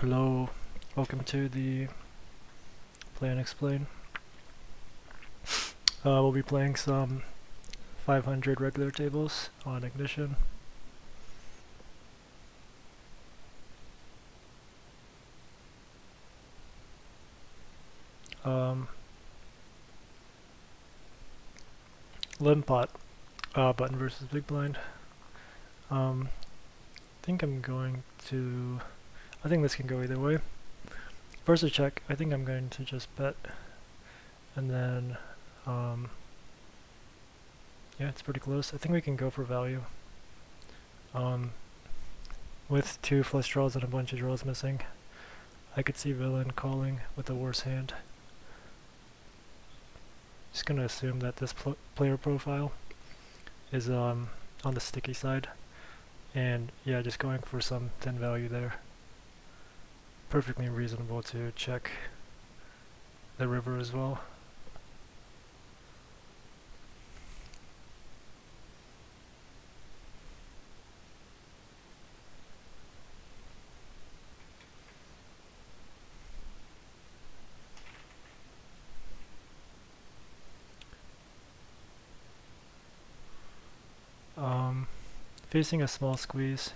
Hello, welcome to the Play and Explain. We'll be playing some 500 regular tables on Ignition. Limpot, button versus big blind. I think I'm going to... I think this can go either way. First a check, I think I'm going to just bet. And then, yeah, it's pretty close. I think we can go for value. With 2 flush draws and a bunch of draws missing, I could see villain calling with a worse hand. Just gonna assume that this player profile is on the sticky side, and yeah, just going for some thin value there. Perfectly reasonable to check the river as well. Facing a small squeeze.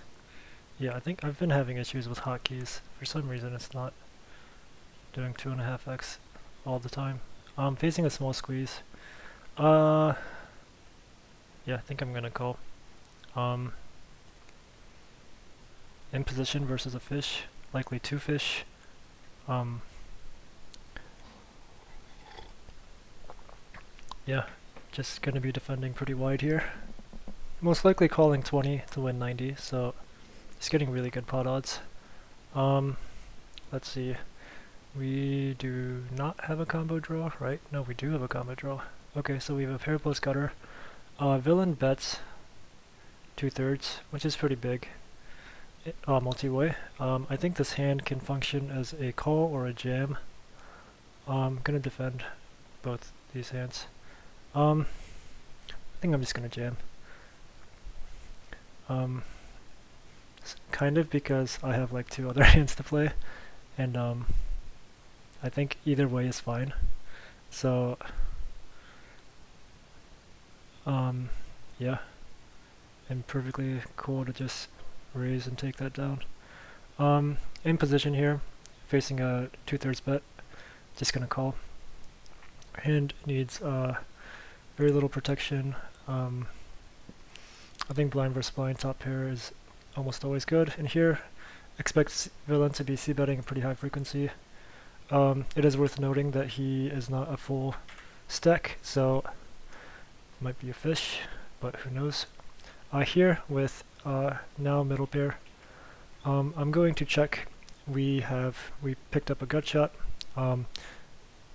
Yeah, I think I've been having issues with hotkeys. For some reason it's not doing 2.5x all the time. Facing a small squeeze. Yeah, I think I'm gonna call. In position versus a fish. Likely 2 fish. Yeah, just gonna be defending pretty wide here. Most likely calling 20 to win 90, so it's getting really good pot odds. Let's see. We do not have a combo draw, right? No, we do have a combo draw. Okay, so we have a pair plus gutter. Villain bets 2/3, which is pretty big. Multi-way. I think this hand can function as a call or a jam. I'm gonna defend both these hands. I think I'm just gonna jam. Kind of because I have like 2 other hands to play, and I think either way is fine. So yeah, I'm perfectly cool to just raise and take that down. In position here, facing a 2/3 bet, just gonna call. Hand needs very little protection. I think blind versus blind top pair is almost always good. And here, expect villain to be c-betting a pretty high frequency. It is worth noting that he is not a full stack, so might be a fish, but who knows. Here with now middle pair, I'm going to check. We picked up a gut shot.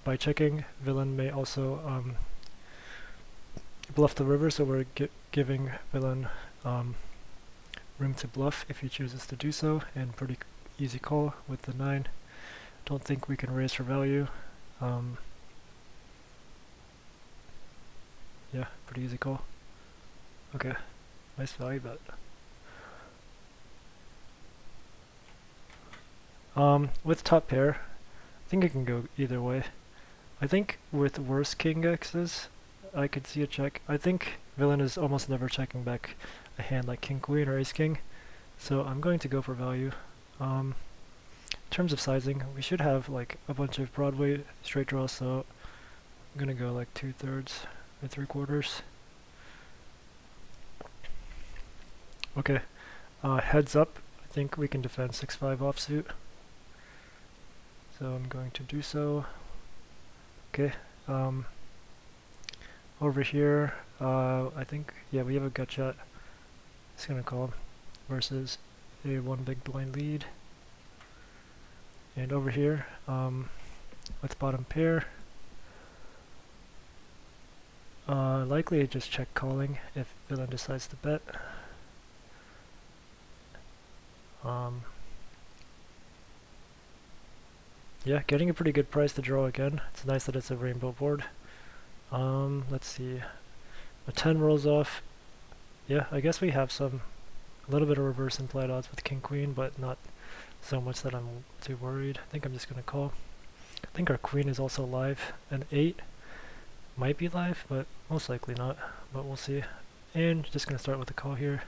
By checking, villain may also bluff the river, so we're giving villain room to bluff if he chooses to do so, and pretty easy call with the 9. Don't think we can raise for value. Yeah, pretty easy call. Okay, nice value bet. With top pair, I think it can go either way. I think with worse king x's, I could see a check. I think villain is almost never checking back a hand like king queen or ace king, so I'm going to go for value. In terms of sizing, we should have like a bunch of Broadway straight draws, so I'm gonna go like 2/3 or 3/4. Okay, heads up, I think we can defend 6-5 offsuit, so I'm going to do so. Okay, over here, I think, yeah, we have a gut shot. It's gonna call versus a 1 big blind lead. And over here, with bottom pair, likely just check calling if villain decides to bet. Yeah, getting a pretty good price to draw again. It's nice that it's a rainbow board. Let's see. A 10 rolls off. Yeah, I guess we have a little bit of reverse implied odds with king queen, but not so much that I'm too worried. I think I'm just gonna call. I think our queen is also live. An 8 might be live, but most likely not. But we'll see. And just gonna start with the call here.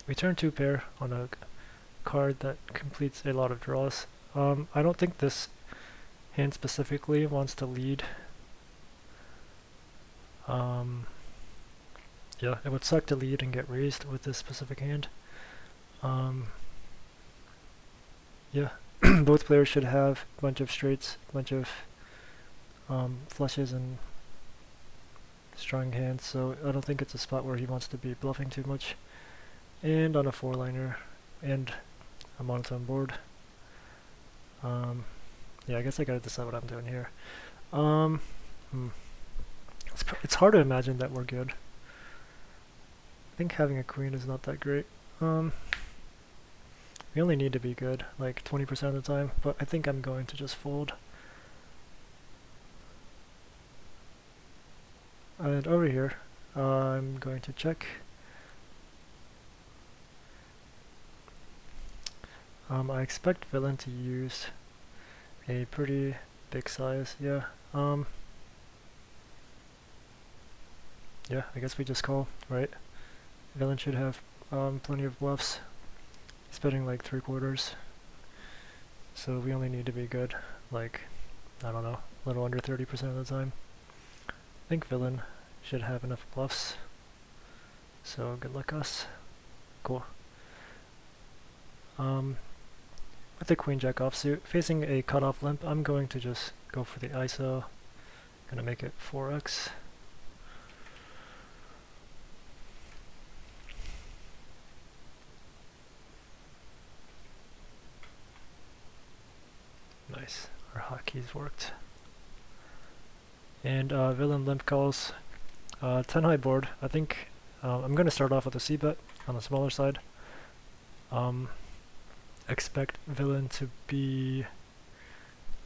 We turn 2 pair on a card that completes a lot of draws. I don't think this hand specifically wants to lead. Yeah, it would suck to lead and get raised with this specific hand. Yeah, both players should have a bunch of straights, a bunch of flushes and strong hands, so I don't think it's a spot where he wants to be bluffing too much. And on a 4-liner and a monotone board. Yeah, I guess I gotta decide what I'm doing here. It's hard to imagine that we're good. I think having a queen is not that great. We only need to be good, like 20% of the time, but I think I'm going to just fold. And over here, I'm going to check. I expect villain to use a pretty big size, yeah. Yeah, I guess we just call, right? Villain should have plenty of bluffs. He's betting like 3/4. So we only need to be good, like, I don't know, a little under 30% of the time. I think villain should have enough bluffs. So good luck us. Cool. With the queen jack offsuit, facing a cutoff limp, I'm going to just go for the ISO. Gonna make it 4x. Nice, our hotkeys worked. And villain limp calls. 10 high board. I think I'm gonna start off with a c-bet on the smaller side. Expect villain to be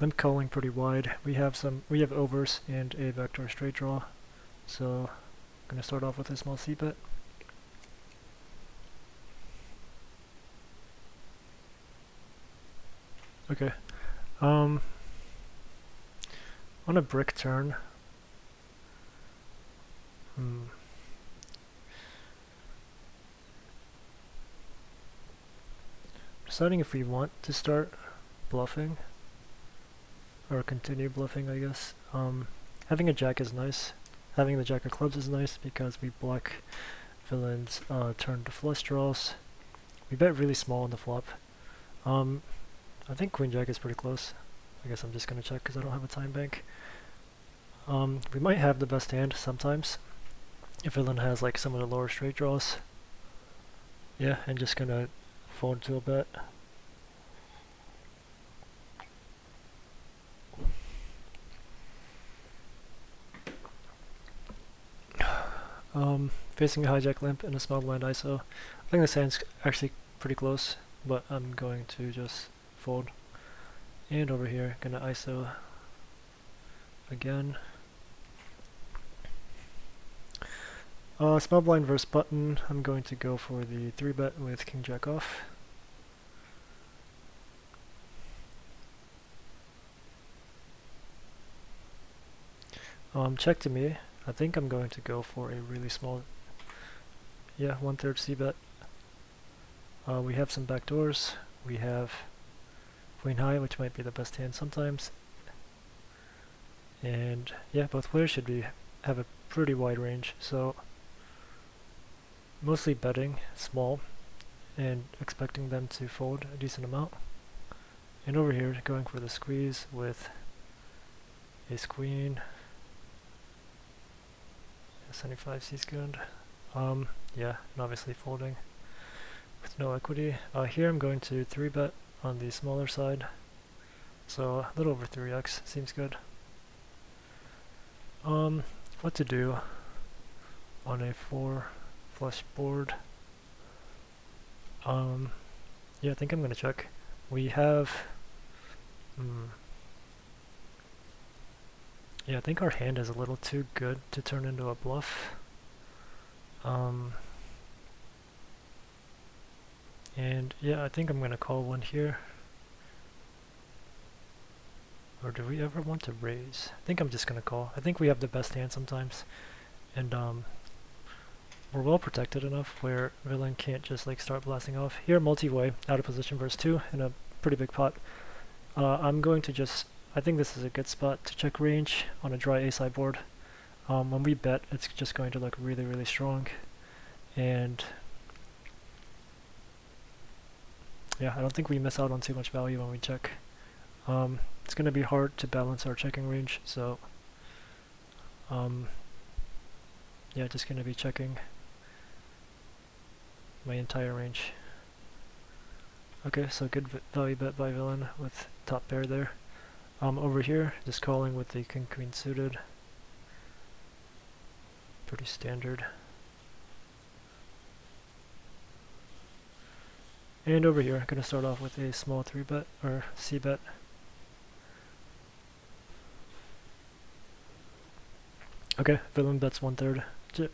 limp calling pretty wide. We have overs and a backdoor straight draw, so I'm gonna start off with a small c-bet. Okay. On a brick turn. Deciding if we want to start bluffing or continue bluffing, I guess. Having a jack is nice. Having the jack of clubs is nice because we block villain's turn to flush draws. We bet really small on the flop. I think queen jack is pretty close. I guess I'm just gonna check because I don't have a time bank. We might have the best hand sometimes if villain has like some of the lower straight draws. Yeah, and just gonna fold to a bet. Facing a hijack limp and a small blind ISO. I think this hand's actually pretty close, but I'm going to just fold. And over here, gonna ISO again. Small blind versus button. I'm going to go for the 3-bet with king jack off. Check to me. I think I'm going to go for a really small, yeah, 1/3 c-bet. We have some backdoors. We have queen high, which might be the best hand sometimes. And yeah, both players should have a pretty wide range, so mostly betting small and expecting them to fold a decent amount. And over here, going for the squeeze with ace queen. 75 seems good. Yeah, and obviously folding with no equity. Here I'm going to 3-bet on the smaller side, so a little over 3x seems good. What to do on a 4 flush board? Yeah, I think I'm gonna check. We have Yeah, I think our hand is a little too good to turn into a bluff. And yeah, I think I'm gonna call one here. Or do we ever want to raise? I think I'm just gonna call. I think we have the best hand sometimes. And we're well protected enough where villain can't just like start blasting off. Here, multi-way, out of position versus 2 in a pretty big pot. I'm going to just, I think this is a good spot to check range on a dry A-side board. When we bet, it's just going to look really, really strong. And yeah, I don't think we miss out on too much value when we check. It's going to be hard to balance our checking range, so yeah, just going to be checking my entire range. Okay, so good value bet by villain with top pair there. Over here, just calling with the king queen suited. Pretty standard. And over here, I'm going to start off with a small 3-bet, or C-bet. Okay, villain bets 1/3,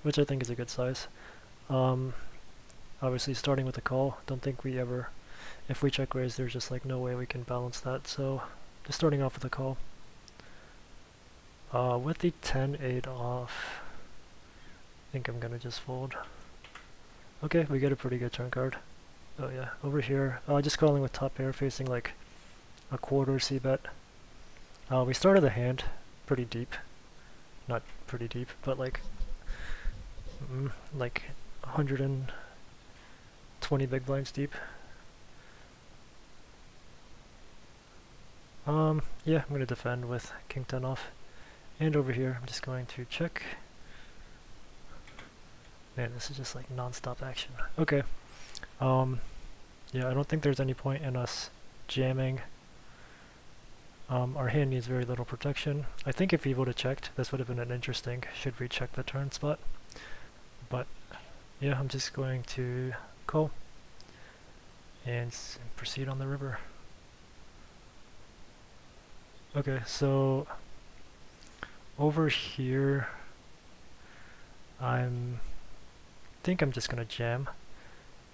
which I think is a good size. Obviously starting with a call, don't think we ever, if we check raise, there's just like no way we can balance that, so just starting off with a call. With the 10-8 off, I think I'm gonna just fold. Okay, we get a pretty good turn card. Oh yeah, over here, just calling with top pair facing like a quarter C-bet. We started the hand pretty deep. Not pretty deep, but like 120 big blinds deep. Yeah, I'm gonna defend with king 10 off. And over here, I'm just going to check. Man, this is just like non-stop action. Okay. Yeah, I don't think there's any point in us jamming. Our hand needs very little protection. I think if he would have checked, this would have been an interesting should we check the turn spot. But yeah, I'm just going to call and proceed on the river. Okay, so over here, I think I'm just gonna jam,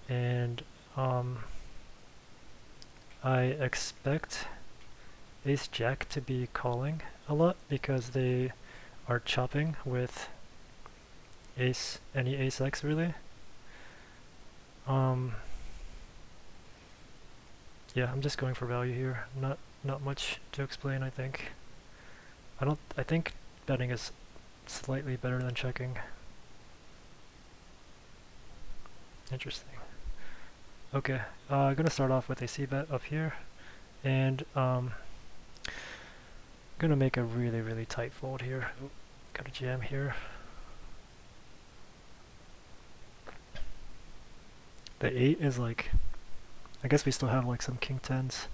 and I expect Ace Jack to be calling a lot because they are chopping with any Ace X really. Yeah, I'm just going for value here. Not much to explain, I think. I think betting is slightly better than checking. Interesting. Okay, I'm gonna start off with a C-bet up here, and gonna make a really, really tight fold here. Ooh, got a jam here. The 8 is like, I guess we still have like some king 10s,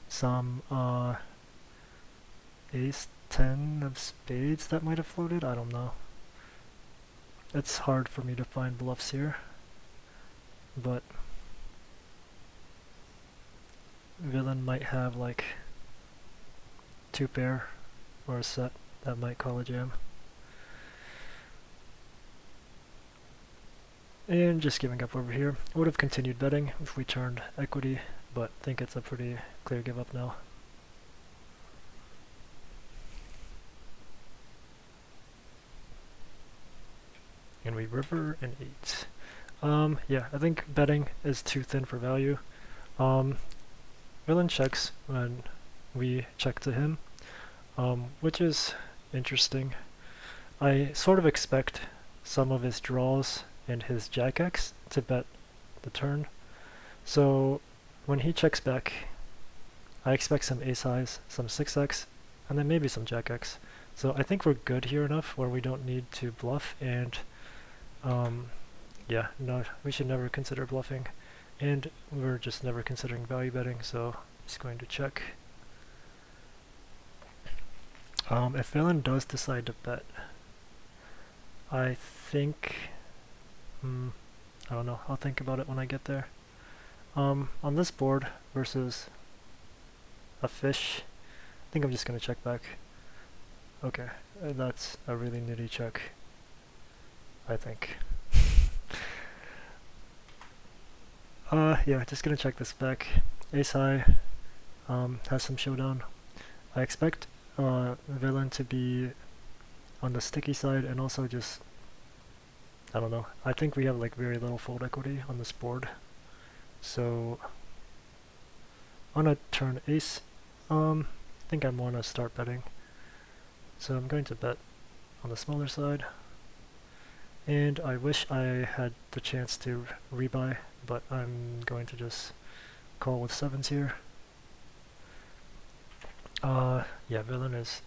some ace 10 of spades that might have floated, I don't know. It's hard for me to find bluffs here, but villain might have like 2 pair or a set that might call a jam. And just giving up over here. Would have continued betting if we turned equity, but I think it's a pretty clear give up now. And we river an 8. Yeah, I think betting is too thin for value. Villain checks when we check to him, which is interesting. I sort of expect some of his draws and his jack X to bet the turn. So when he checks back, I expect some ace highs, some 6x, and then maybe some jack X. So I think we're good here enough where we don't need to bluff, and yeah, no, we should never consider bluffing. And we're just never considering value betting, so just going to check. If villain does decide to bet, I think, I don't know, I'll think about it when I get there. On this board versus a fish, I think I'm just going to check back. Okay, that's a really nitty check, I think. Yeah, just gonna check this back. Ace high has some showdown. I expect villain to be on the sticky side, and also just, I don't know, I think we have like very little fold equity on this board. So on a turn ace, I think I want to start betting. So I'm going to bet on the smaller side. And I wish I had the chance to rebuy, but I'm going to just call with sevens here. Yeah, villain is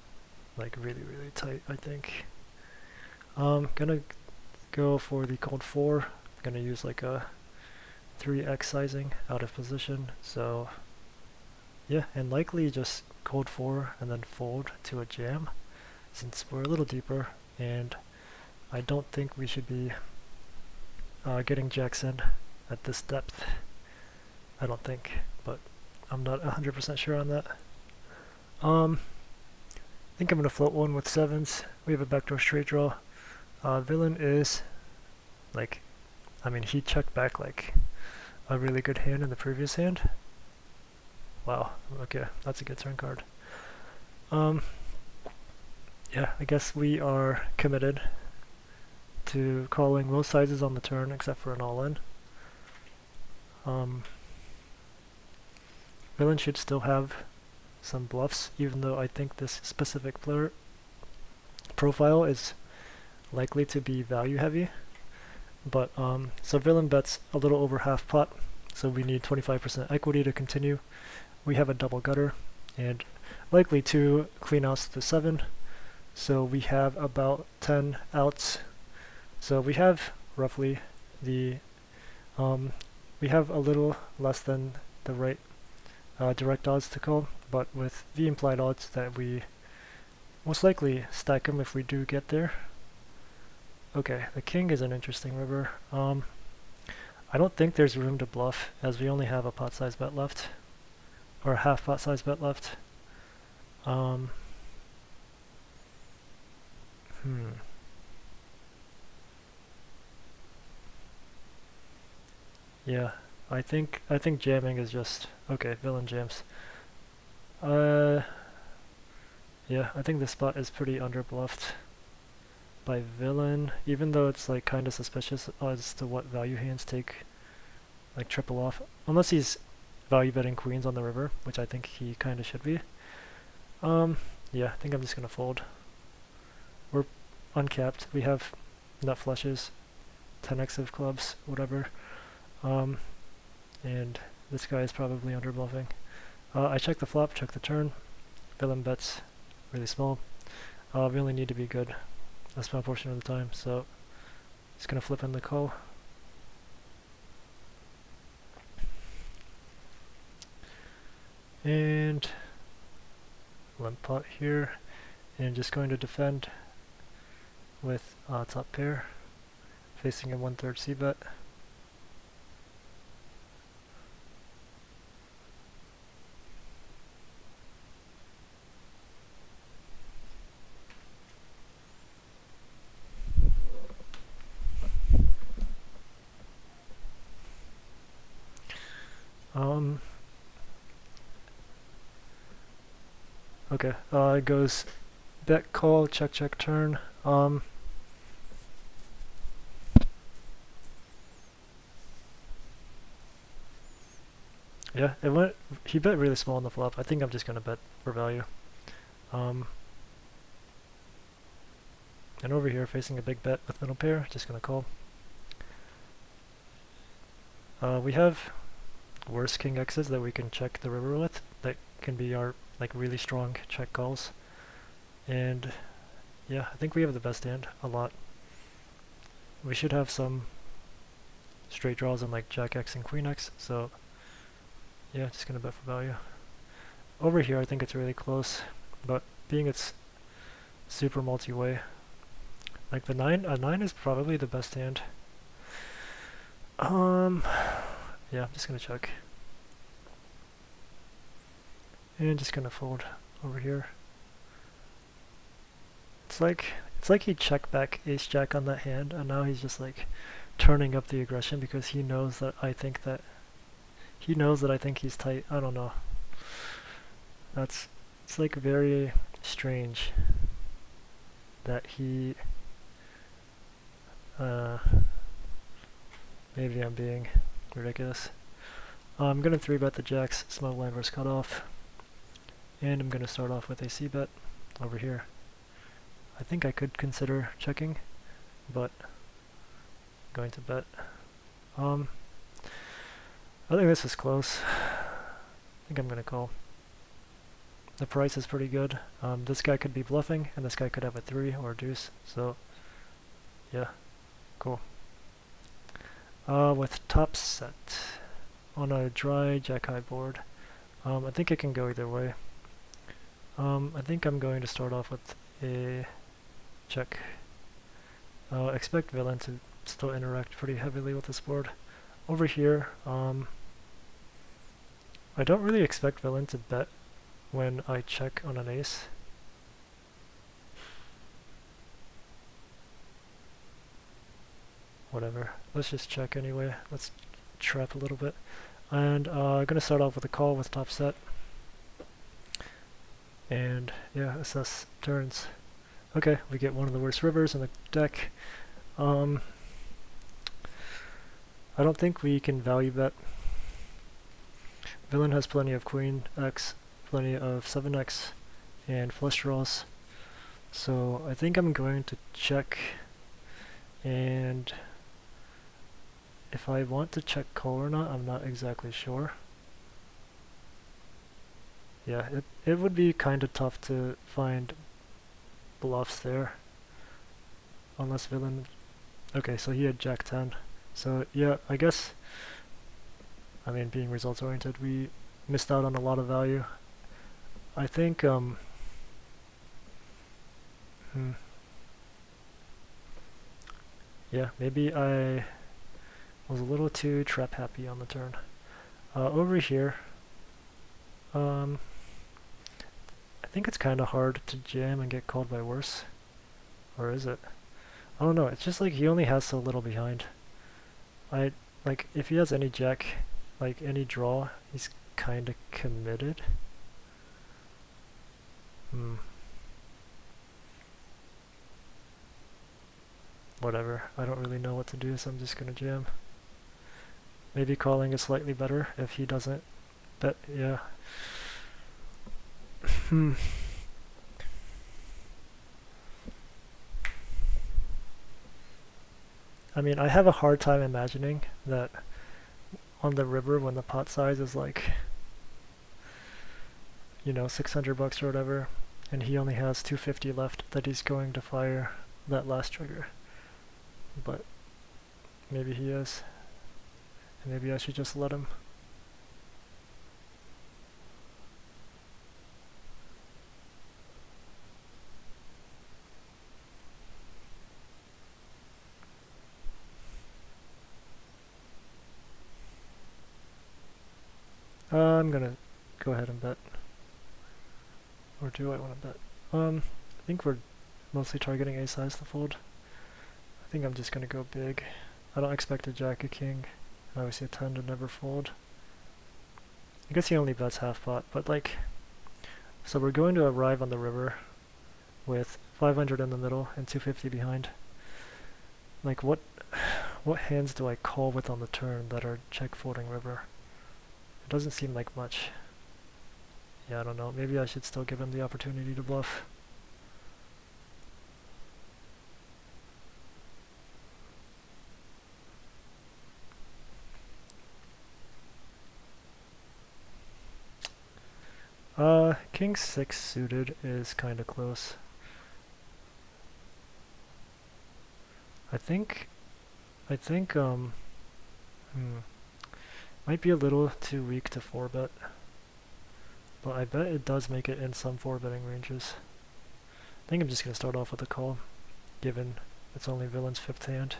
like really, really tight, I think. Gonna go for the cold 4. Gonna use like a 3x sizing out of position, so yeah, and likely just cold 4 and then fold to a jam, since we're a little deeper, and I don't think we should be getting jacks in at this depth. I don't think, but I'm not 100% sure on that. I think I'm going to float one with sevens. We have a backdoor straight draw. Villain is, like, I mean, he checked back like a really good hand in the previous hand. Wow, okay, that's a good turn card. Yeah, I guess we are committed to calling most sizes on the turn except for an all-in. Villain should still have some bluffs, even though I think this specific player profile is likely to be value heavy. But so villain bets a little over half pot, so we need 25% equity to continue. We have a double gutter and likely 2 clean outs to 7, so we have about 10 outs. So we have roughly the we have a little less than the right direct odds to call, but with the implied odds that we most likely stack them if we do get there. Okay, the king is an interesting river. I don't think there's room to bluff, as we only have a pot size bet left, or a half pot size bet left. Yeah, I think jamming is just okay. Villain jams. Yeah, I think this spot is pretty underbluffed by villain, even though it's like kind of suspicious as to what value hands take like triple off, unless he's value betting queens on the river, which I think he kind of should be. Yeah, I think I'm just gonna fold. We're uncapped. We have nut flushes, 10x of clubs, whatever. And this guy is probably underbluffing. I check the flop, check the turn. Villain bets really small. We only need to be good a small portion of the time, so he's gonna flip in the call. And limp pot here, and just going to defend with top pair, facing a 1/3 c-bet. Okay, it goes bet call, check check turn. Yeah, it went. He bet really small on the flop. I think I'm just gonna bet for value. And over here, facing a big bet with middle pair, just gonna call. We have worse king X's that we can check the river with. That can be our like really strong check calls. And yeah, I think we have the best hand a lot. We should have some straight draws on like Jack X and Queen X. So yeah, just gonna bet for value. Over here, I think it's really close, but being it's super multi-way, like a 9 is probably the best hand. Yeah, I'm just gonna check. And just gonna fold over here. it's like he checked back ace jack on that hand, and now he's just like turning up the aggression because he knows that I think he's tight. I don't know. It's like very strange that he maybe I'm being ridiculous. I'm gonna 3-bet the jacks, small blind versus cutoff, and I'm gonna start off with a c-bet over here. I think I could consider checking, but I'm going to bet. I think this is close. I think I'm gonna call. The price is pretty good. This guy could be bluffing, and this guy could have a 3 or a deuce, so yeah, cool. With top set on a dry jack-high board, I think it can go either way. I think I'm going to start off with a check. Expect villain to still interact pretty heavily with this board. Over here, I don't really expect villain to bet when I check on an ace. Whatever, let's just check anyway. Let's trap a little bit. And I'm gonna start off with a call with top set. And yeah, assess turns. Okay, we get one of the worst rivers in the deck. I don't think we can value bet. Villain has plenty of queen x, plenty of 7x, and flush draws. So I think I'm going to check, and if I want to check call or not, I'm not exactly sure. Yeah, it would be kind of tough to find bluffs there. Unless villain... Okay, so he had jack 10. So yeah, I guess... I mean, being results oriented, we missed out on a lot of value. I think, yeah, maybe I was a little too trap happy on the turn. Over here, I think it's kind of hard to jam and get called by worse. Or is it? I don't know, it's just like he only has so little behind. Like, if he has any jack, like any draw, he's kind of committed. Whatever, I don't really know what to do, so I'm just gonna jam. Maybe calling is slightly better if he doesn't bet, yeah. I mean, I have a hard time imagining that on the river when the pot size is like, you know, 600 bucks or whatever, and he only has 250 left, that he's going to fire that last trigger. But maybe he is, and maybe I should just let him. I'm gonna go ahead and bet. Or do I want to bet? I think we're mostly targeting ace size to fold. I think I'm just gonna go big. I don't expect a jack, a king, and obviously a 10 to never fold. I guess he only bets half pot, but like, so we're going to arrive on the river with 500 in the middle and 250 behind. Like, what hands do I call with on the turn that are check folding river? It doesn't seem like much. Yeah, I don't know. Maybe I should still give him the opportunity to bluff. King 6 suited is kind of close. I think, might be a little too weak to 4-bet. But I bet it does make it in some 4-betting ranges. I think I'm just going to start off with a call, given it's only villain's 5th hand.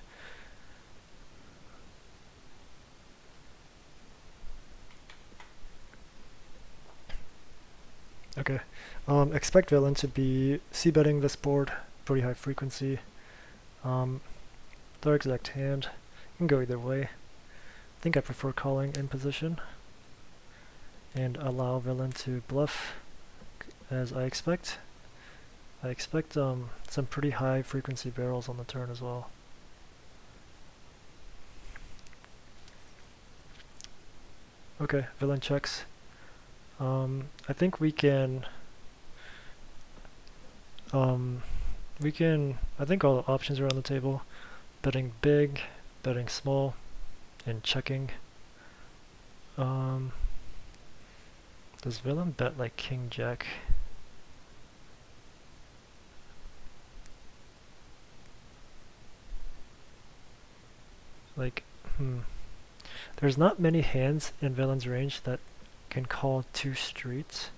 Okay, expect villain to be c-betting this board pretty high frequency. Their exact hand can go either way. I think I prefer calling in position and allow villain to bluff, as I expect. I expect some pretty high frequency barrels on the turn as well. Okay, villain checks. I think we can, I think all the options are on the table. Betting big, betting small, and checking. Does villain bet like king jack? Like, there's not many hands in villain's range that can call two streets,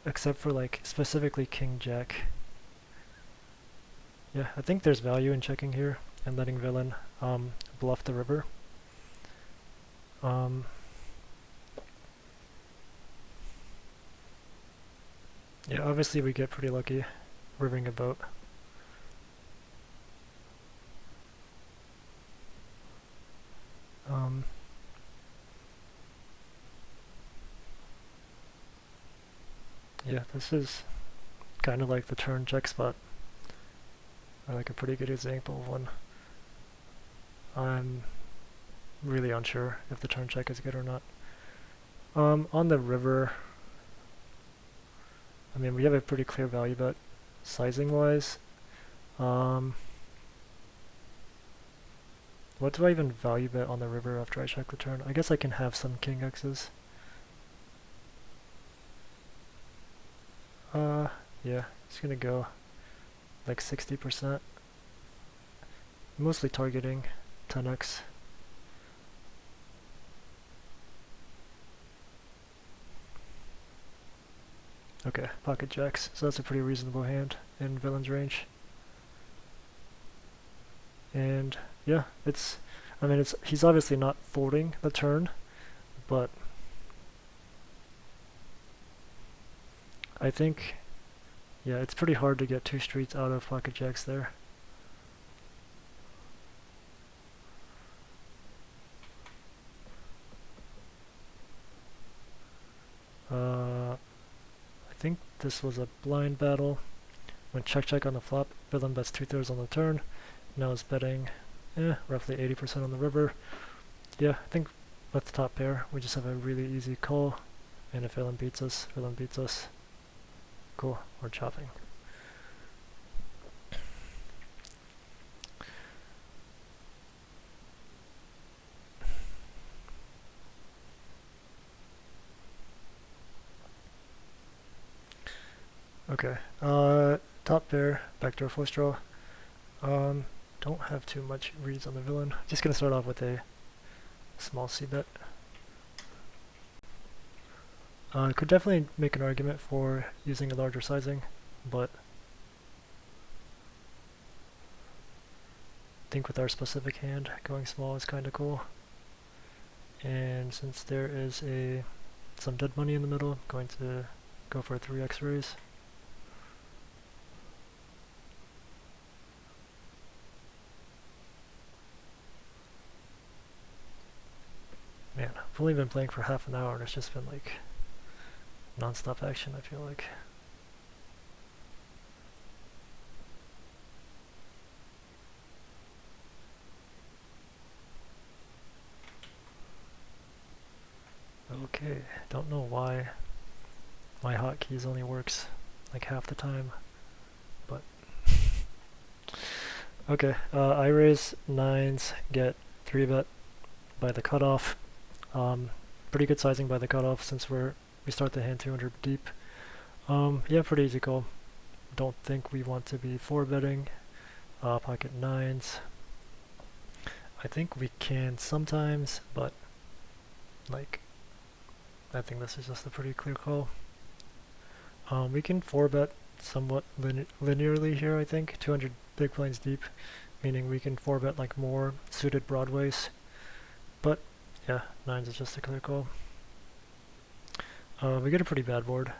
except for like specifically king jack. Yeah, I think there's value in checking here and letting villain bluff the river. Yeah, obviously we get pretty lucky rivering a boat. Yeah, this is kind of like the turn check spot, or like a pretty good example of one. I'm really unsure if the turn check is good or not. On the river, I mean, we have a pretty clear value bet sizing wise. What do I even value bet on the river after I check the turn? I guess I can have some king X's. Yeah, it's gonna go like 60%. Mostly targeting 10x. Okay, pocket jacks, so that's a pretty reasonable hand in villain's range. And yeah, I mean, he's obviously not folding the turn, but I think, yeah, it's pretty hard to get two streets out of pocket jacks there. I think this was a blind battle. When check on the flop, villain bets 2/3 on the turn. Now it's betting roughly 80% on the river. Yeah, I think with the top pair, we just have a really easy call. And if villain beats us, Cool, we're chopping. Okay, top pair, backdoor flush draw. Don't have too much reads on the villain. Just gonna start off with a small c-bet. Could definitely make an argument for using a larger sizing, but I think with our specific hand, going small is kind of cool. And since there is some dead money in the middle, I'm going to go for a 3x raise. Man, I've only been playing for half an hour and it's just been like non-stop action, I feel like. Okay, don't know why my hotkeys only works like half the time, but okay, I raise 9s, get 3-bet by the cutoff. Pretty good sizing by the cutoff since we start the hand 200 deep. Yeah, pretty easy call. Don't think we want to be 4-betting. Pocket 9s. I think we can sometimes, but like, I think this is just a pretty clear call. We can 4-bet somewhat linearly here, I think. 200 big blinds deep, meaning we can 4-bet like more suited broadways. But yeah, 9s is just a clear call. We get a pretty bad board.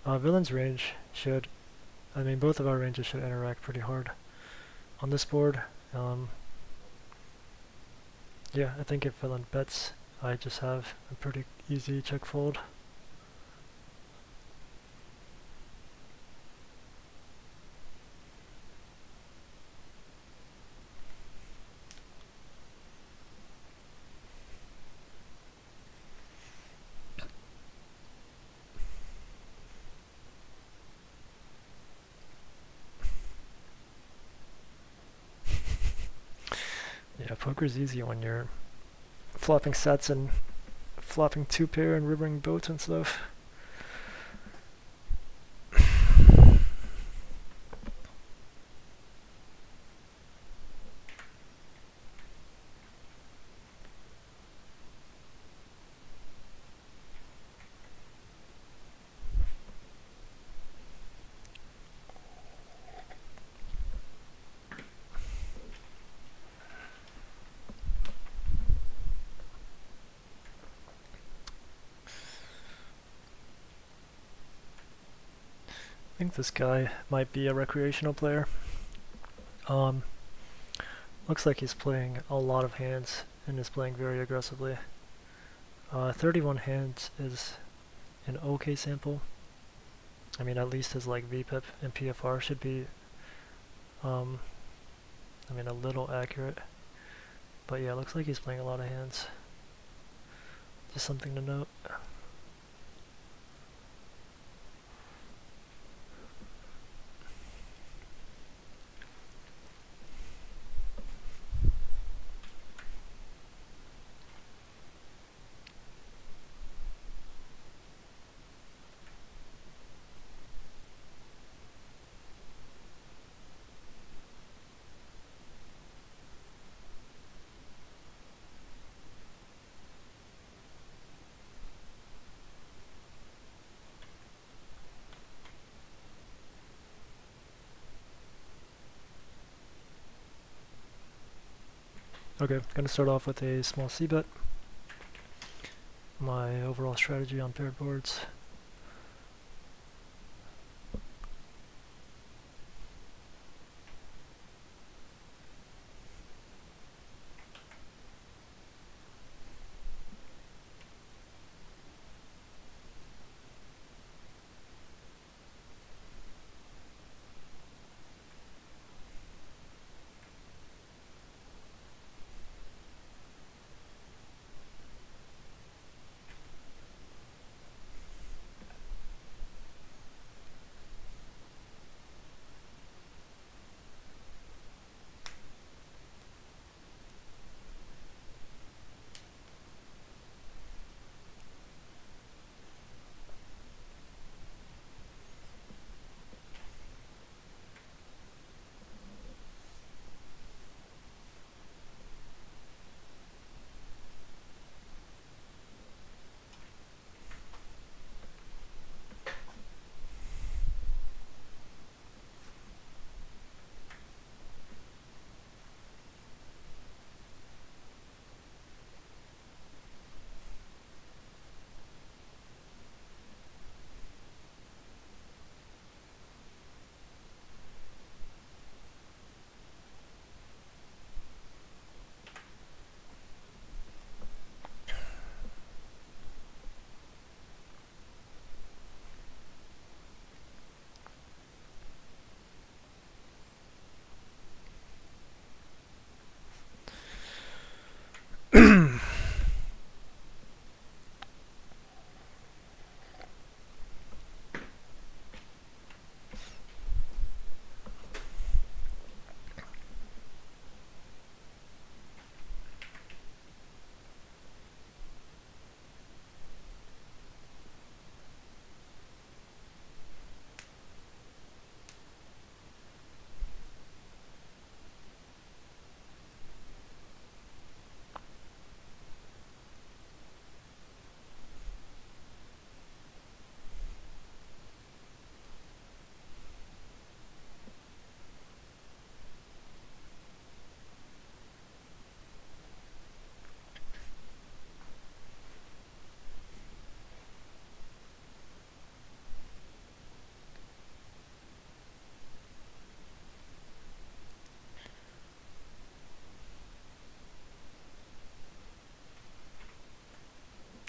Villain's range should I mean, both of our ranges should interact pretty hard on this board. Yeah, I think if villain bets, I just have a pretty easy check fold. Yeah, poker's easy when you're flopping sets and flopping 2-pair and rivering boats and stuff. I think this guy might be a recreational player. Looks like he's playing a lot of hands and is playing very aggressively. 31 hands is an okay sample. I mean, at least his like VPIP and PFR should be, I mean, a little accurate. But yeah, looks like he's playing a lot of hands. Just something to note. Okay, gonna start off with a small c-bet. My overall strategy on paired boards.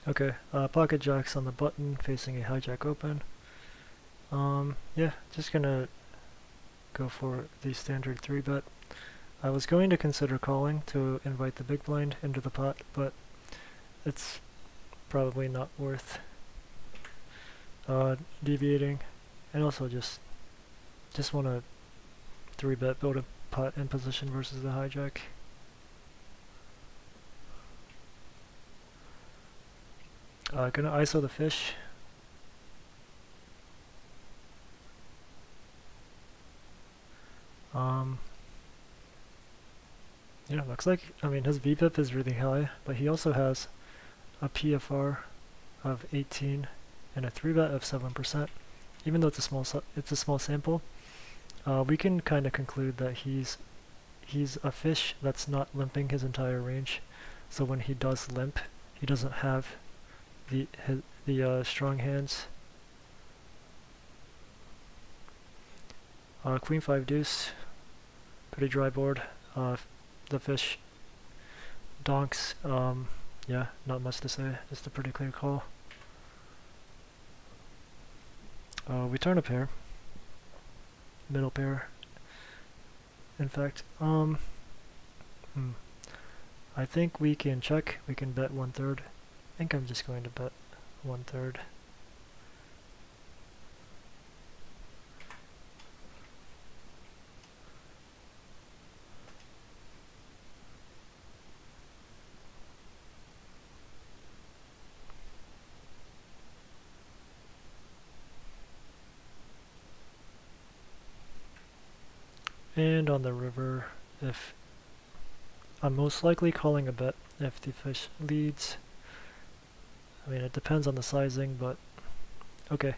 Okay, pocket jacks on the button facing a hijack open. Yeah, just gonna go for the standard 3-bet. I was going to consider calling to invite the big blind into the pot, but it's probably not worth deviating. And also just want to 3-bet, build a pot in position versus the hijack. Gonna ISO the fish. Yeah, looks like, I mean, his VPIP is really high, but he also has a PFR of 18 and a 3-bet of 7%. Even though it's a small sample, we can kind of conclude that he's a fish that's not limping his entire range. So when he does limp, he doesn't have the strong hands. Queen 5 deuce, pretty dry board. The fish donks. Yeah, not much to say. Just a pretty clear call. We turn a pair. Middle pair. In fact, I think we can check. We can bet 1/3. I think I'm just going to bet 1/3. And on the river, if I'm most likely calling a bet if the fish leads. I mean, it depends on the sizing, but okay.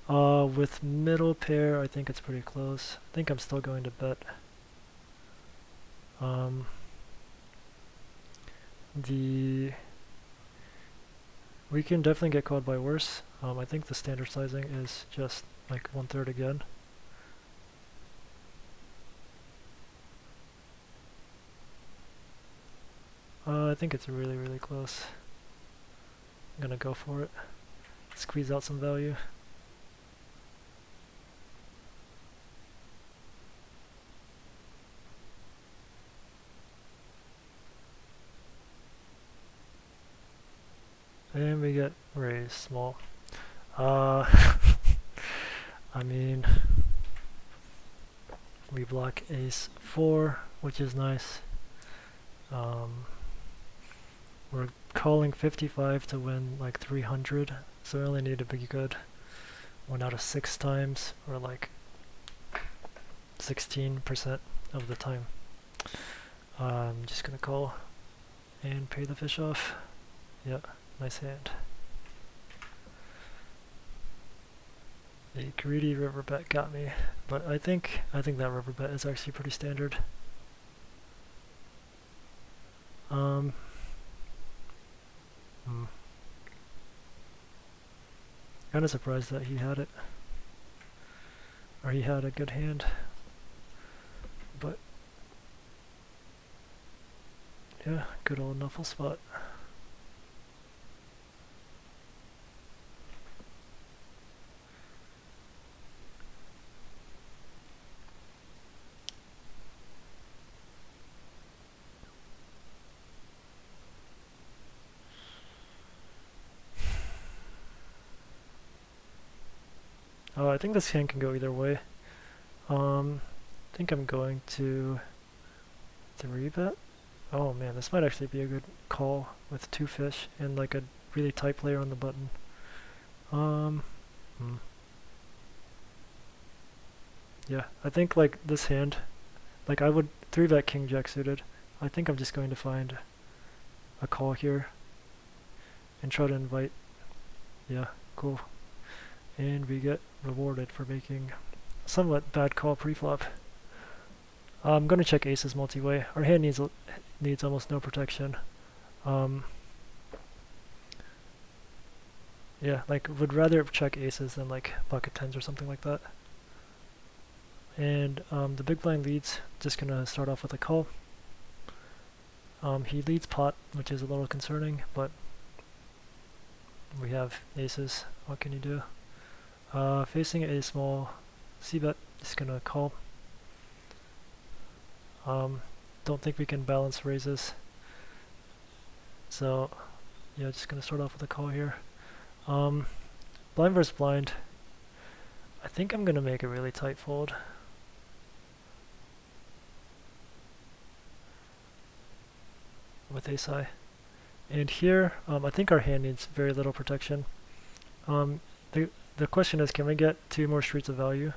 With middle pair, I think it's pretty close. I think I'm still going to bet. We can definitely get called by worse. I think the standard sizing is just like 1/3 again. I think it's really, really close. I'm gonna go for it. Squeeze out some value. And we get raise small. I mean, we block ace 4, which is nice. We're calling 55 to win like 300, so we only need to be good 1 out of 6 times, or like 16% of the time. I'm just gonna call and pay the fish off. Yep, nice hand. The greedy river bet got me, but I think that river bet is actually pretty standard. Kind of surprised that he had it, or he had a good hand, but yeah, good old Nuffle spot. Oh, I think this hand can go either way. I think I'm going to 3-bet. Oh man, this might actually be a good call with 2 fish and like a really tight player on the button. Yeah, I think like this hand, like I would 3-bet king jack suited. I think I'm just going to find a call here and try to invite. Yeah, cool. And we get rewarded for making a somewhat bad call pre-flop. I'm gonna check aces multi-way. Our hand needs almost no protection. Yeah, like would rather check aces than like pocket tens or something like that. And the big blind leads. Just gonna start off with a call. He leads pot, which is a little concerning, but We have aces. What can you do? Facing a small c-bet, just gonna call. Don't think we can balance raises. So, yeah, just gonna start off with a call here. Blind versus blind. I think I'm gonna make a really tight fold. With ace high. And here, I think our hand needs very little protection. The question is, can we get 2 more streets of value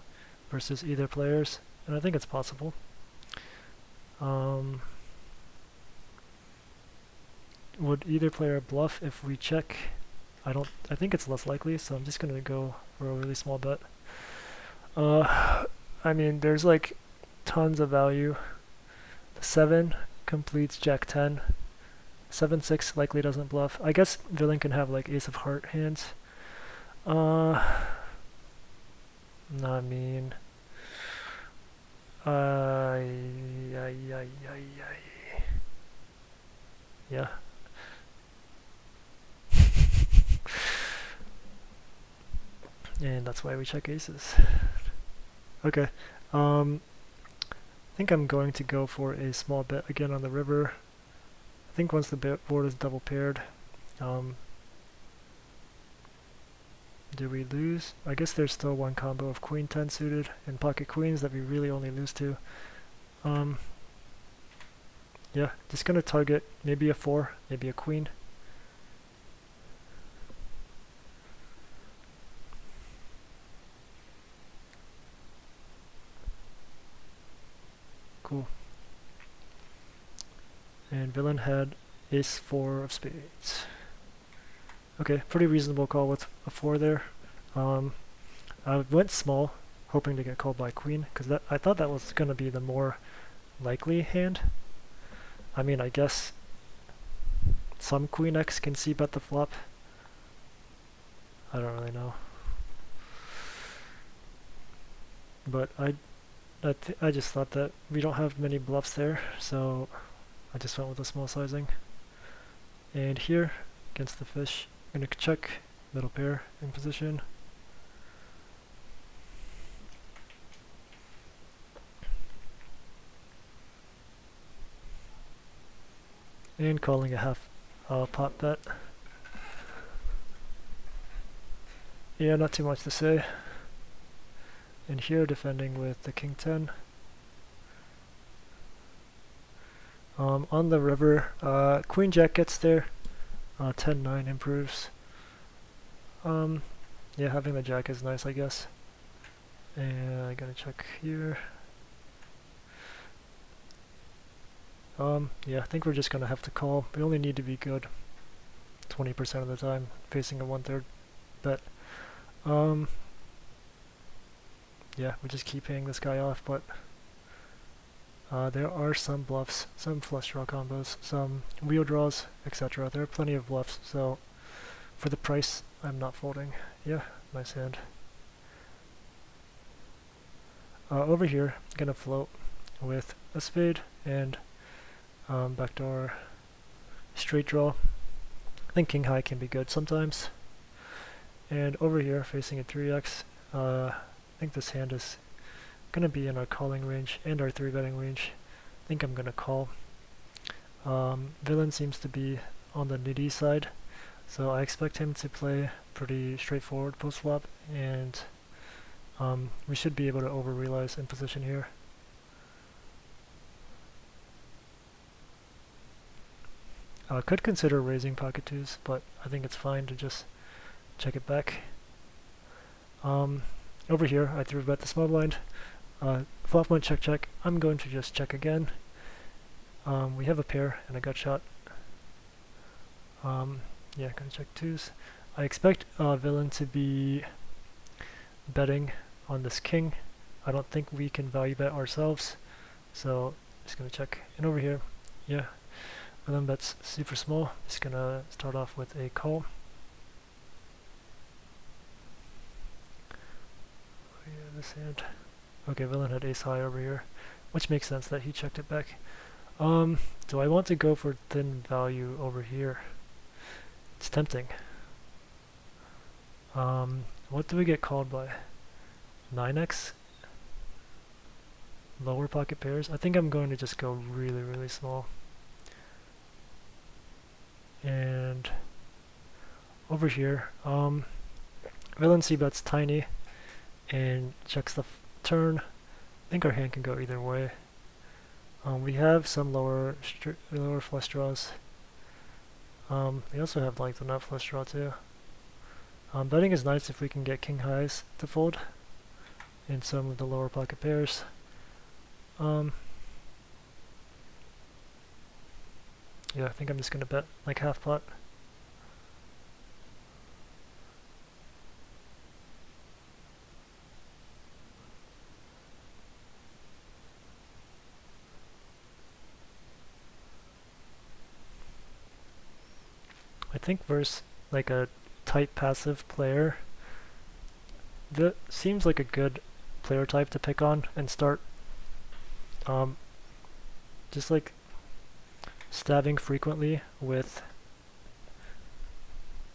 versus either players? And I think it's possible. Would either player bluff if we check? I think it's less likely, so I'm just gonna go for a really small bet. I mean, there's like tons of value. The 7 completes Jack 10. 7-6 likely doesn't bluff. I guess villain can have like ace of heart hands. No, I mean, yeah. And that's why we check aces. Okay. I think I'm going to go for a small bet again on the river. I think once the board is double paired, do we lose? I guess there's still one combo of queen 10 suited and pocket queens that we really only lose to. Yeah, just gonna target maybe a 4, maybe a queen. Cool. And villain had ace 4 of spades. Okay, pretty reasonable call with a 4 there. I went small, hoping to get called by queen, because I thought that was going to be the more likely hand. I mean, I guess some queen X can c-bet the flop. I don't really know. But I just thought that we don't have many bluffs there, so I just went with a small sizing. And here, against the fish, I'm going to check middle pair in position. And calling a half pot bet. Yeah, not too much to say. And here defending with the king 10. On the river, queen jack gets there. 10-9 improves. Yeah, having the jack is nice, I guess. And I gotta check here. Yeah, I think we're just gonna have to call. We only need to be good 20% of the time, facing a 1/3 bet. Yeah, we just keep paying this guy off, but there are some bluffs, some flush draw combos, some wheel draws, etc. There are plenty of bluffs, so for the price, I'm not folding. Yeah, nice hand. Over here, I'm gonna float with a spade and backdoor straight draw. I think king high can be good sometimes. And over here, facing a 3x, I think this hand is gonna be in our calling range and our 3-betting range. I think I'm gonna call. Villain seems to be on the nitty side, so I expect him to play pretty straightforward post flop, and we should be able to over-realize in position here. Could consider raising pocket twos, but I think it's fine to just check it back. Over here, I 3-bet the small blind. Flop went check check. I'm going to just check again. We have a pair and a gut shot. Yeah, gonna check twos. I expect villain to be betting on this king. I don't think we can value bet ourselves, so just gonna check. And over here, yeah, villain bets super small. Just gonna start off with a call. Oh, yeah, this hand. Okay, villain had ace high over here, which makes sense that he checked it back. Do I want to go for thin value over here? It's tempting. What do we get called by? 9x? Lower pocket pairs? I think I'm going to just go really, really small. And over here, villain c-bet's tiny and checks the turn. I think our hand can go either way. We have some lower flush draws. We also have like the nut flush draw too. Betting is nice if we can get king highs to fold in some of the lower pocket pairs. Yeah, I think I'm just gonna bet like half pot. I think versus like a tight passive player, that seems like a good player type to pick on and start just like stabbing frequently with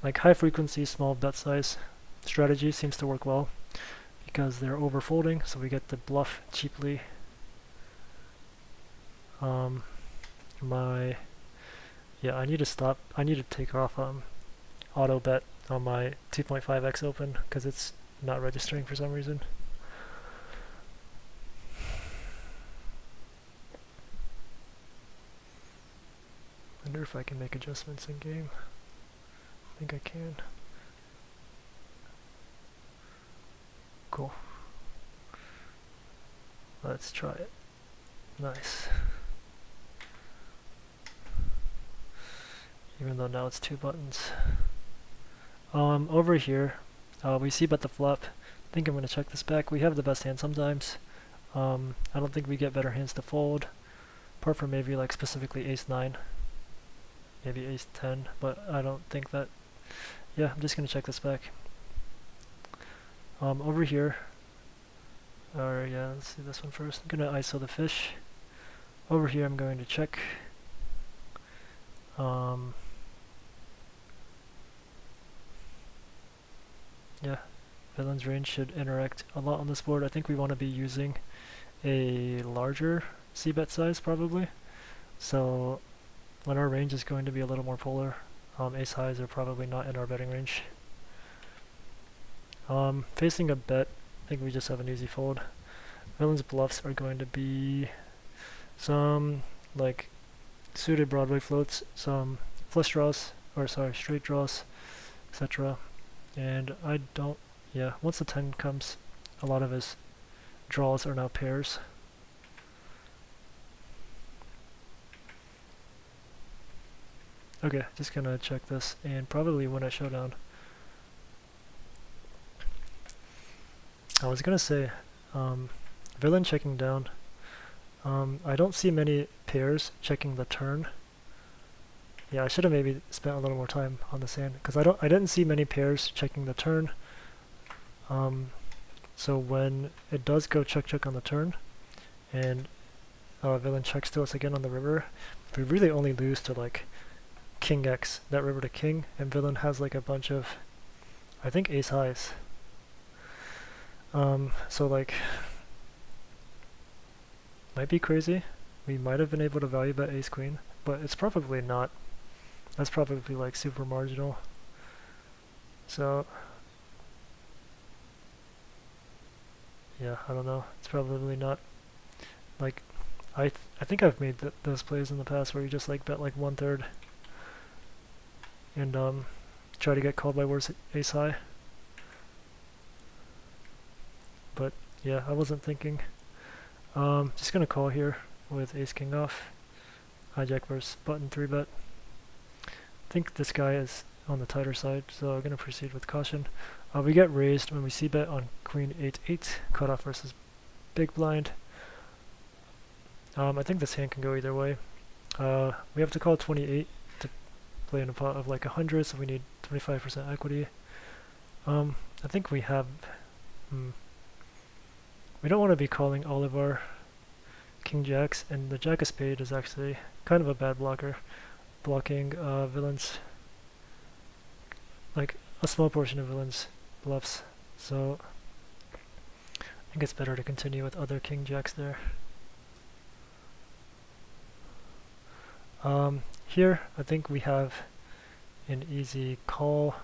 like high frequency small bet size strategy seems to work well because they're over folding, so we get to bluff cheaply. I need to stop. I need to take off auto bet on my 2.5x open because it's not registering for some reason. Wonder if I can make adjustments in game. I think I can. Cool. Let's try it. Nice. Even though now it's 2 buttons. Over here, we see bet the flop. I think I'm going to check this back. We have the best hand sometimes. I don't think we get better hands to fold, apart from maybe like specifically ace-9, maybe ace-10, but I don't think that. Yeah, I'm just going to check this back. Over here, or yeah, let's see this one first. I'm going to ISO the fish. Over here, I'm going to check. Yeah, villain's range should interact a lot on this board. I think we want to be using a larger c-bet size probably. So when our range is going to be a little more polar, ace highs are probably not in our betting range. Facing a bet, I think we just have an easy fold. Villain's bluffs are going to be some like suited Broadway floats, some flush draws, or sorry, straight draws, etc. And I don't, yeah, once the 10 comes, a lot of his draws are now pairs. Okay, just gonna check this and probably win at showdown. I was gonna say, villain checking down. I don't see many pairs checking the turn. Yeah, I should have maybe spent a little more time on this hand because I didn't see many pairs checking the turn. So when it does go check on the turn, and villain checks to us again on the river, we really only lose to like king x, that river to king, and villain has like a bunch of, I think, ace highs. So like, might be crazy. We might have been able to value bet ace queen, but it's probably not. That's probably like super marginal. So yeah, I don't know. It's probably not. Like, I think I've made those plays in the past where you just like bet like 1/3 and try to get called by worse ace high. But yeah, I wasn't thinking. Just gonna call here with ace king off. Hijack versus button 3-bet. I think this guy is on the tighter side, so I'm gonna proceed with caution. We get raised when we c-bet on queen 8-8, cutoff versus big blind. I think this hand can go either way. We have to call 28 to play in a pot of like 100, so we need 25% equity. I think we have. We don't want to be calling all of our king jacks, and the jack of spade is actually kind of a bad blocker, blocking villains, like a small portion of villains bluffs, so I think it's better to continue with other king jacks there. Here, I think we have an easy call.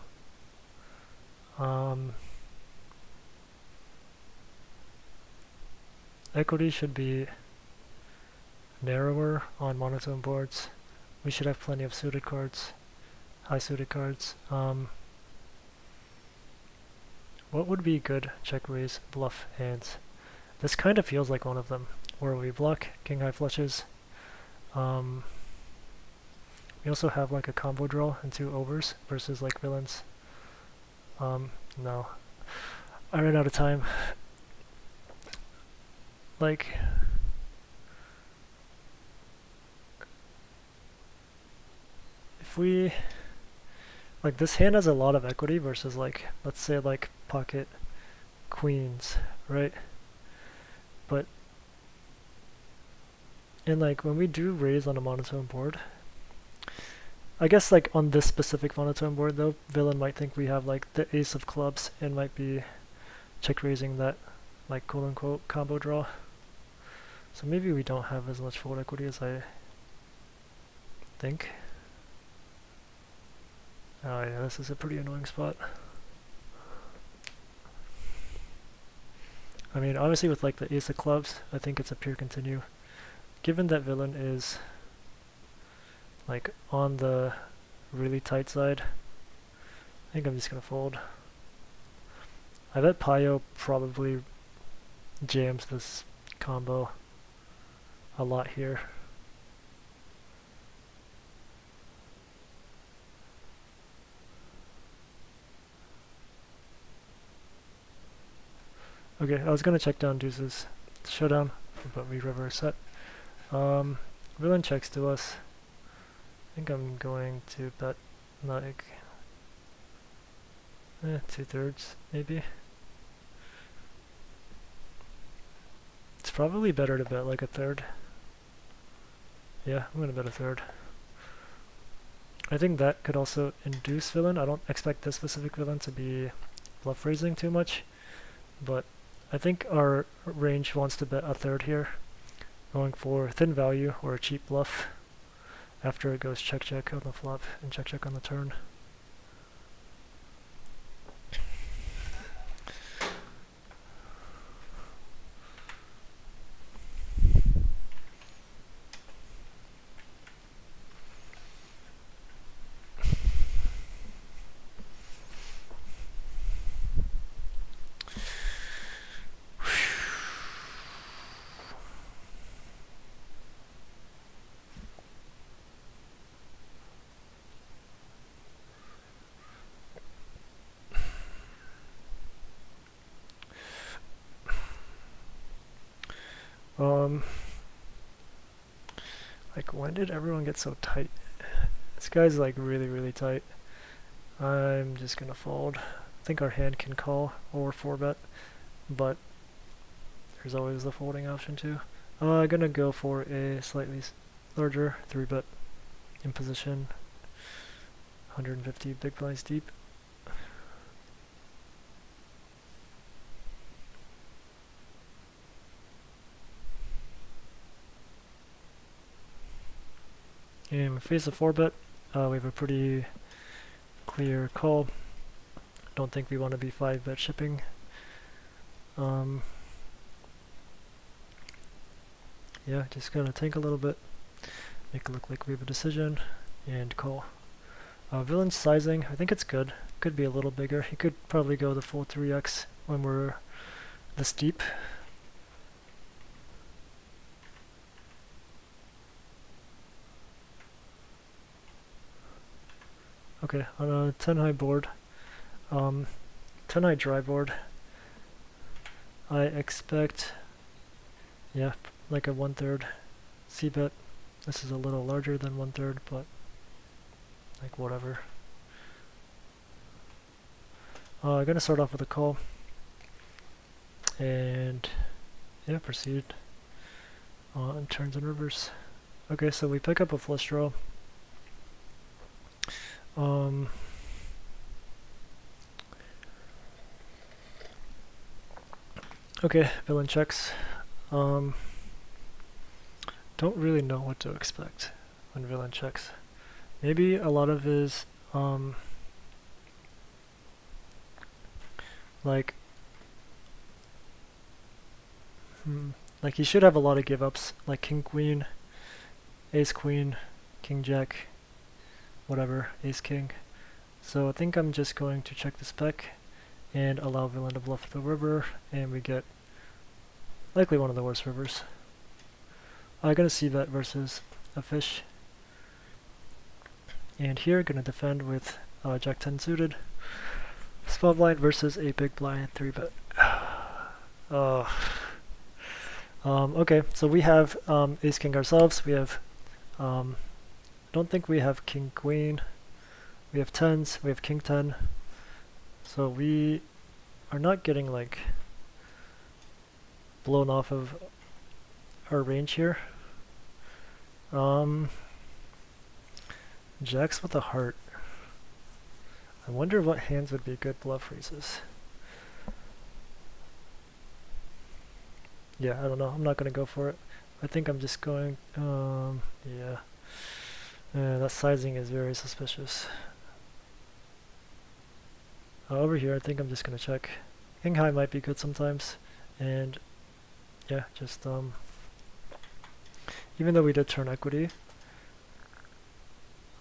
Equity should be narrower on monotone boards. We should have plenty of suited cards, high suited cards. What would be good check raise bluff hands? This kind of feels like one of them, where we block king high flushes. We also have like a combo draw and 2 overs versus like villains. No. I ran out of time. Like, if we, like, this hand has a lot of equity versus like, let's say like pocket queens, right? But, and like when we do raise on a monotone board, I guess like on this specific monotone board though, villain might think we have like the ace of clubs and might be check raising that like quote unquote combo draw. So maybe we don't have as much fold equity as I think. Oh yeah, this is a pretty annoying spot. I mean, obviously with like the ace of clubs, I think it's a pure continue. Given that villain is like on the really tight side, I think I'm just gonna fold. I bet Payo probably jams this combo a lot here. Okay, I was gonna check down deuces showdown, but we reverse set. Villain checks to us. I think I'm going to bet like 2/3 maybe. It's probably better to bet like a third. Yeah, I'm gonna bet a third. I think that could also induce villain. I don't expect this specific villain to be bluff raising too much, but I think our range wants to bet a third here, going for thin value or a cheap bluff after it goes check check on the flop and check check on the turn. Like when did everyone get so tight? This guy's like really tight. I'm just gonna fold. I think our hand can call or 4-bet, but there's always the folding option too. I'm gonna go for a slightly larger 3-bet in position, 150 big blinds deep. And we face a 4-bet. We have a pretty clear call. Don't think we want to be 5-bet shipping. Yeah, just gonna tank a little bit, make it look like we have a decision, and call. Villain's sizing, I think it's good. Could be a little bigger. He could probably go the full 3x when we're this deep. Okay, on a 10 high board, 10 high dry board, I expect, yeah, like a 1/3 c-bet. This is a little larger than 1/3, but like whatever. I'm gonna start off with a call, and yeah, proceed on turns and rivers. Okay, so we pick up a flush draw. Okay, villain checks. Don't really know what to expect when villain checks. Maybe a lot of his like like he should have a lot of give ups, like king queen, ace queen, king jack, whatever, ace king. So I think I'm just going to check the spec and allow villain to bluff the river, and we get likely one of the worst rivers. I'm gonna c-bet versus a fish, and here gonna defend with jack 10 suited, small blind versus a big blind 3-bet. Okay, so we have ace king ourselves. We have don't think we have king queen. We have tens. We have king 10. So we are not getting like blown off of our range here. Jacks with a heart. I wonder what hands would be good bluff raises. Yeah, I don't know. I'm not gonna go for it. I think I'm just going. Yeah. That sizing is very suspicious. Over here, I think I'm just gonna check. King high might be good sometimes, and yeah, just even though we did turn equity,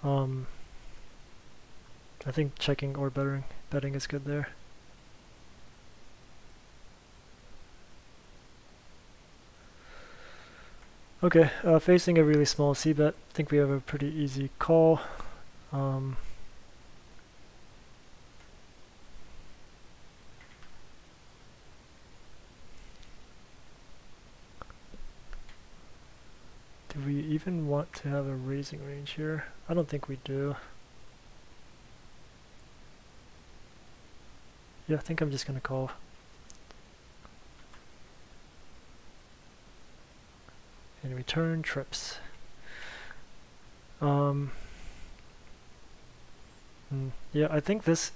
I think checking or betting is good there. Okay, facing a really small c-bet, I think we have a pretty easy call. Do we even want to have a raising range here? I don't think we do. Yeah, I think I'm just gonna call. And return trips. Yeah, I think this.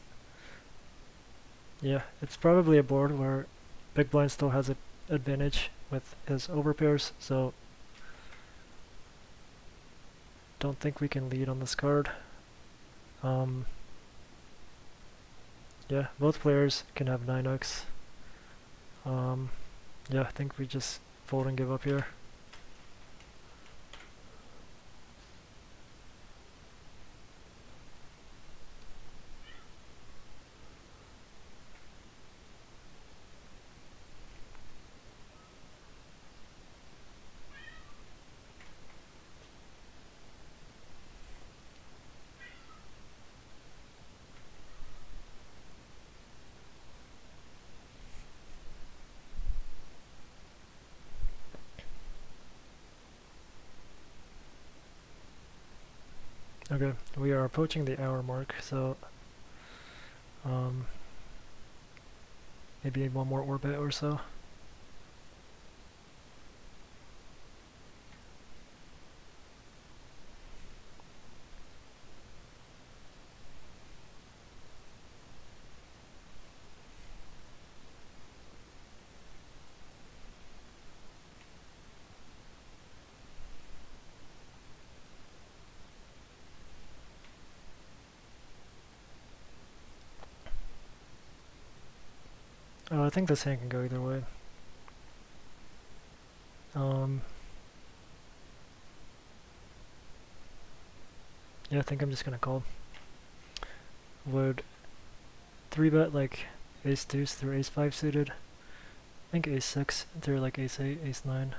Yeah, it's probably a board where big blind still has an advantage with his overpairs, so don't think we can lead on this card. Yeah, both players can have 9x. Yeah, I think we just fold and give up here. Okay, we are approaching the hour mark, so maybe one more orbit or so. I think this hand can go either way. Yeah, I think I'm just gonna call. Would 3-bet like ace deuce through ace 5 suited. I think ace 6 through like ace 8, ace 9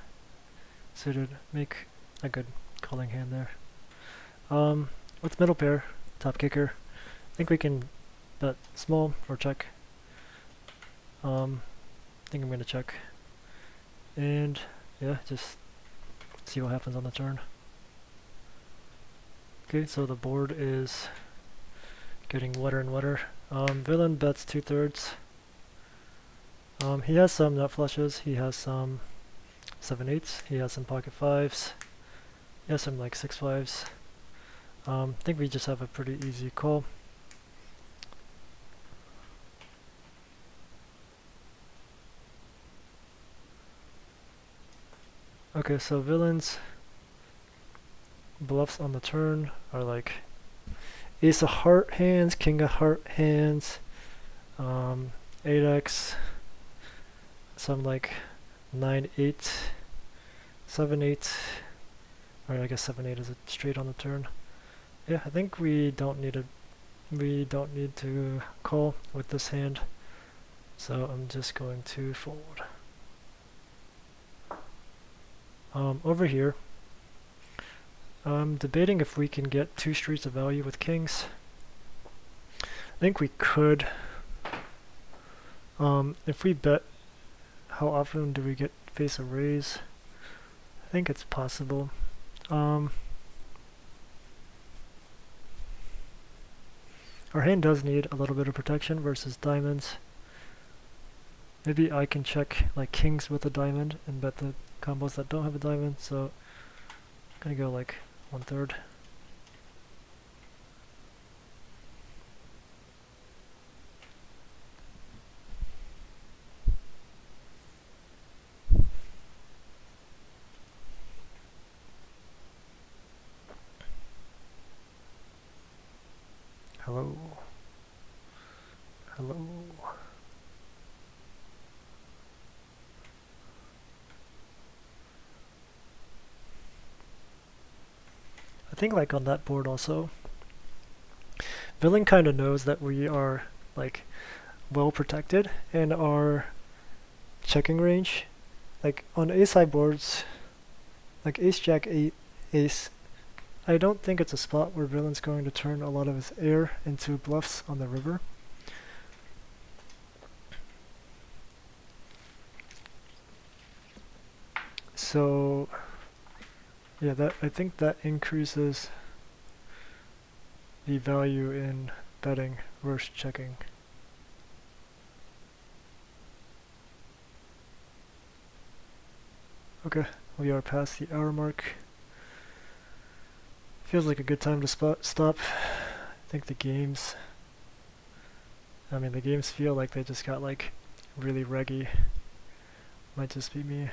suited. Make a good calling hand there. With middle pair, top kicker, I think we can bet small or check. I think I'm gonna check. And yeah, just see what happens on the turn. Okay, so the board is getting wetter and wetter. Villain bets 2/3. He has some nut flushes. He has some 7/8s. He has some pocket fives. He has some like 6/5s. I think we just have a pretty easy call. Okay, so villains bluffs on the turn are like ace of heart hands, king of heart hands, 8x, some like 9-8, 7-8, or I guess 7-8 is a straight on the turn. Yeah, I think we don't need to call with this hand, so I'm just going to fold. Over here, I'm debating if we can get 2 streets of value with kings. I think we could. If we bet, how often do we get face a raise? I think it's possible. Our hand does need a little bit of protection versus diamonds. Maybe I can check like kings with a diamond and bet the combos that don't have a diamond, so I'm gonna go like 1/3. Hello. Hello. I think like on that board also, villain kind of knows that we are like well protected in our checking range. Like on ace-high boards, like ace jack 8 ace, I don't think it's a spot where villain's going to turn a lot of his air into bluffs on the river. So yeah, that I think that increases the value in betting versus checking. Okay, we are past the hour mark. Feels like a good time to stop. I think the games feel like they just got like really reggy. Might just be me.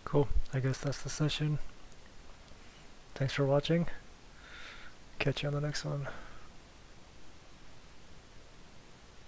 Cool. I guess that's the session. Thanks for watching. Catch you on the next one.